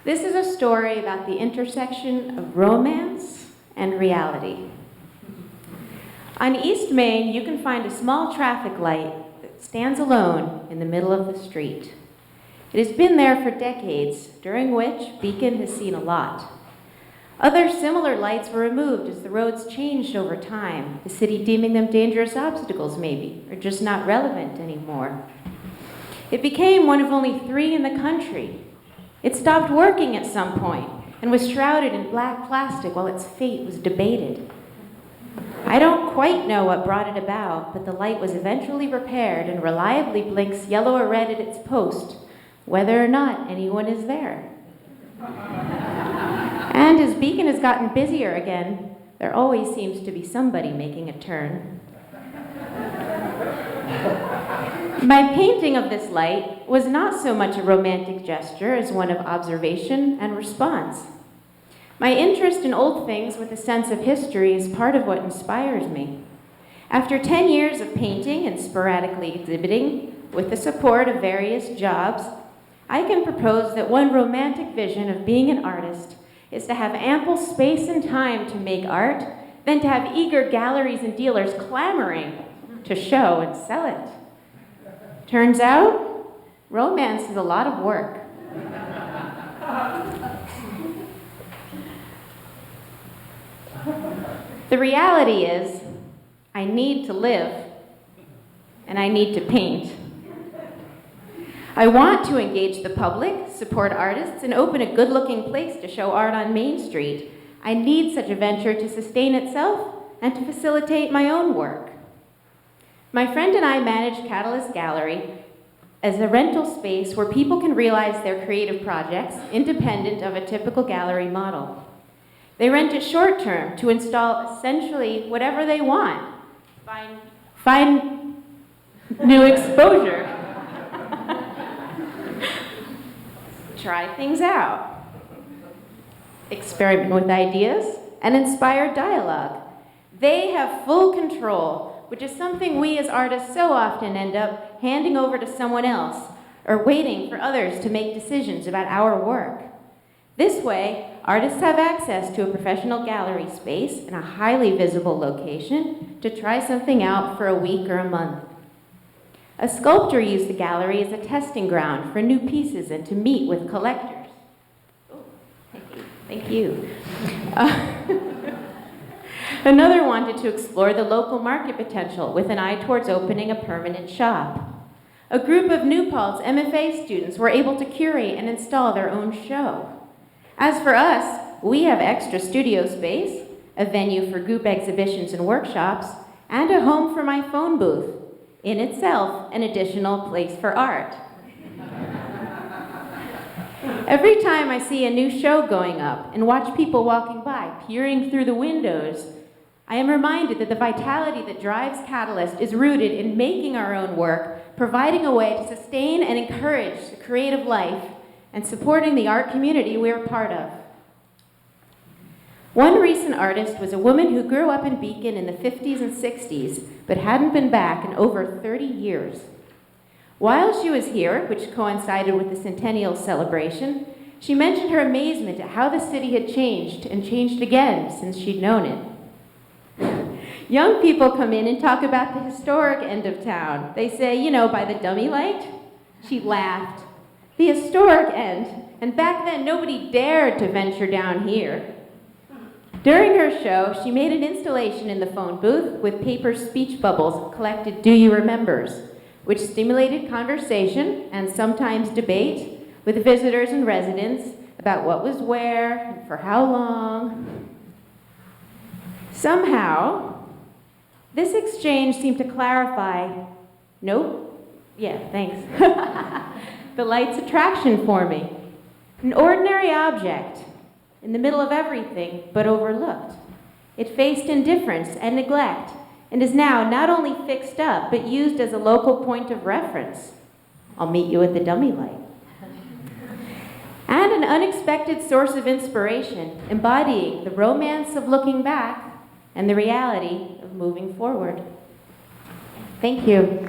This is a story about the intersection of romance and reality. On East Main, you can find a small traffic light that stands alone in the middle of the street. It has been there for decades, during which Beacon has seen a lot. Other similar lights were removed as the roads changed over time, the city deeming them dangerous obstacles maybe, or just not relevant anymore. It became one of only 3 in the country. It stopped working at some point and was shrouded in black plastic while its fate was debated. I don't quite know what brought it about, but the light was eventually repaired and reliably blinks yellow or red at its post, whether or not anyone is there. And as Beacon has gotten busier again, there always seems to be somebody making a turn. My painting of this light was not so much a romantic gesture as one of observation and response. My interest in old things with a sense of history is part of what inspires me. After 10 years of painting and sporadically exhibiting, with the support of various jobs, I can propose that one romantic vision of being an artist is to have ample space and time to make art, then to have eager galleries and dealers clamoring to show and sell it. Turns out, romance is a lot of work. The reality is, I need to live, and I need to paint. I want to engage the public, support artists, and open a good-looking place to show art on Main Street. I need such a venture to sustain itself and to facilitate my own work. My friend and I manage Catalyst Gallery as a rental space where people can realize their creative projects independent of a typical gallery model. They rent it short-term to install essentially whatever they want. Find new exposure. Try things out. Experiment with ideas and inspire dialogue. They have full control, which is something we as artists so often end up handing over to someone else or waiting for others to make decisions about our work. This way, artists have access to a professional gallery space in a highly visible location to try something out for a week or a month. A sculptor used the gallery as a testing ground for new pieces and to meet with collectors. Oh, thank you. Another wanted to explore the local market potential with an eye towards opening a permanent shop. A group of New Paltz MFA students were able to curate and install their own show. As for us, we have extra studio space, a venue for group exhibitions and workshops, and a home for my phone booth, in itself an additional place for art. Every time I see a new show going up and watch people walking by, peering through the windows, I am reminded that the vitality that drives Catalyst is rooted in making our own work, providing a way to sustain and encourage the creative life, and supporting the art community we are part of. One recent artist was a woman who grew up in Beacon in the 50s and 60s, but hadn't been back in over 30 years. While she was here, which coincided with the centennial celebration, she mentioned her amazement at how the city had changed and changed again since she'd known it. Young people come in and talk about the historic end of town. They say, you know, by the dummy light? She laughed. The historic end, and back then nobody dared to venture down here. During her show, she made an installation in the phone booth with paper speech bubbles collected "Do You Remembers," which stimulated conversation and sometimes debate with visitors and residents about what was where and for how long. Somehow, this exchange seemed to clarify, nope, yeah, thanks, the light's attraction for me. An ordinary object, in the middle of everything, but overlooked. It faced indifference and neglect, and is now not only fixed up, but used as a local point of reference. I'll meet you at the dummy light. And an unexpected source of inspiration, embodying the romance of looking back and the reality of moving forward. Thank you.